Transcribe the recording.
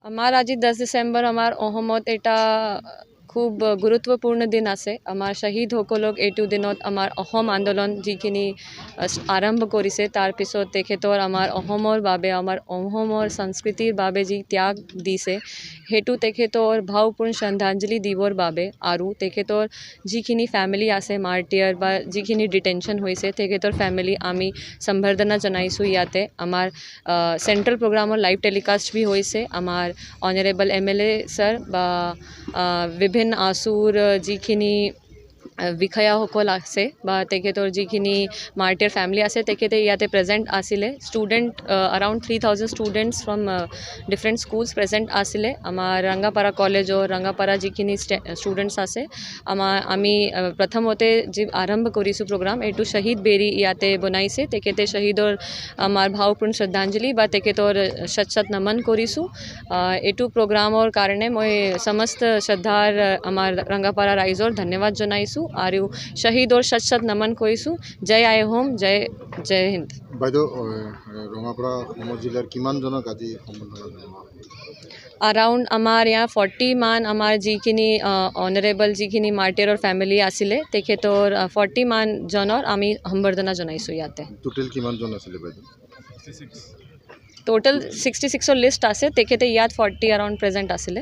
আমাৰ আজি 10 ডিসেম্বৰ আমাৰ অসমত এটা খুব গুৰুত্বপূৰ্ণ দিন আছে। আমাৰ শ্বহীদসকলক এইটো দিনত আমাৰ অসম আন্দোলন যিখিনি আৰম্ভ কৰিছে তাৰপিছত তেখেতৰ আমাৰ অসমৰ বাবে আমাৰ অসমৰ সংস্কৃতিৰ বাবে যি ত্যাগ দিছে সেইটো তেখেতৰ ভাৱপূৰ্ণ শ্ৰদ্ধাঞ্জলি দিবৰ বাবে আৰু তেখেতৰ যিখিনি ফেমিলি আছে মাৰ্টিয়াৰ বা যিখিনি ডিটেনশ্যন হৈছে তেখেতৰ ফেমিলি আমি সম্বৰ্ধনা জনাইছোঁ। ইয়াতে আমাৰ চেণ্ট্ৰেল প্ৰগ্ৰামৰ লাইভ টেলিকাষ্ট भी হৈছে। আমাৰ অনাৰেবল MLA ছাৰ বা বিভিন্ন আছুৰ যিখিনি বিষয়াসকল আছে বা তেখেতৰ যিখিনি মাৰ্টিয়াৰ ফেমিলি আছে তেখেতে ইয়াতে প্ৰেজেণ্ট আছিলে। Student around 3000 students from different schools present আছিলে। আমাৰ ৰংগাপাৰা কলেজৰ ৰংগাপাৰা যিখিনি ষ্টুডেণ্টছ আছে আমি প্ৰথমতে যি আৰম্ভ কৰিছোঁ প্ৰগ্ৰাম এইটো শ্বহীদ বেৰী ইয়াতে বনাইছে। তেখেতে শ্বহীদৰ আমাৰ ভাৱপূৰ্ণ শ্ৰদ্ধাঞ্জলি বা তেখেতৰ শত নমন কৰিছোঁ। এইটো প্ৰগ্ৰামৰ কাৰণে মই সমস্ত শ্ৰদ্ধাৰ আমাৰ ৰংগাপাৰা ৰাইজৰ ধন্যবাদ জনাইছোঁ আৰু শ্বহীদৰ শত নমন কৰিছোঁ। জয় আই হোম, জয় হিন্দ। বাইদেউ ৰঙাপাৰা জিলাৰ কিমানজনক আজি সম্বৰ্ধনা জনোৱা? around আমাৰ ইয়াৰ 40 মান আমাৰ যিখিনি অনাৰেবল যিখিনি মাৰ্টিয়াৰৰ ফেমিলি আছিলে তেখেতৰ 40 মান জনৰ আমি সম্বৰ্ধনা জনাইছোঁ। ইয়াতে টোটেল কিমানজন আছিলে বাইদেউ? টোটেল 66ৰ লিষ্ট আছে। তেখেতে ইয়াত 40 around প্ৰেজেণ্ট আছিলে।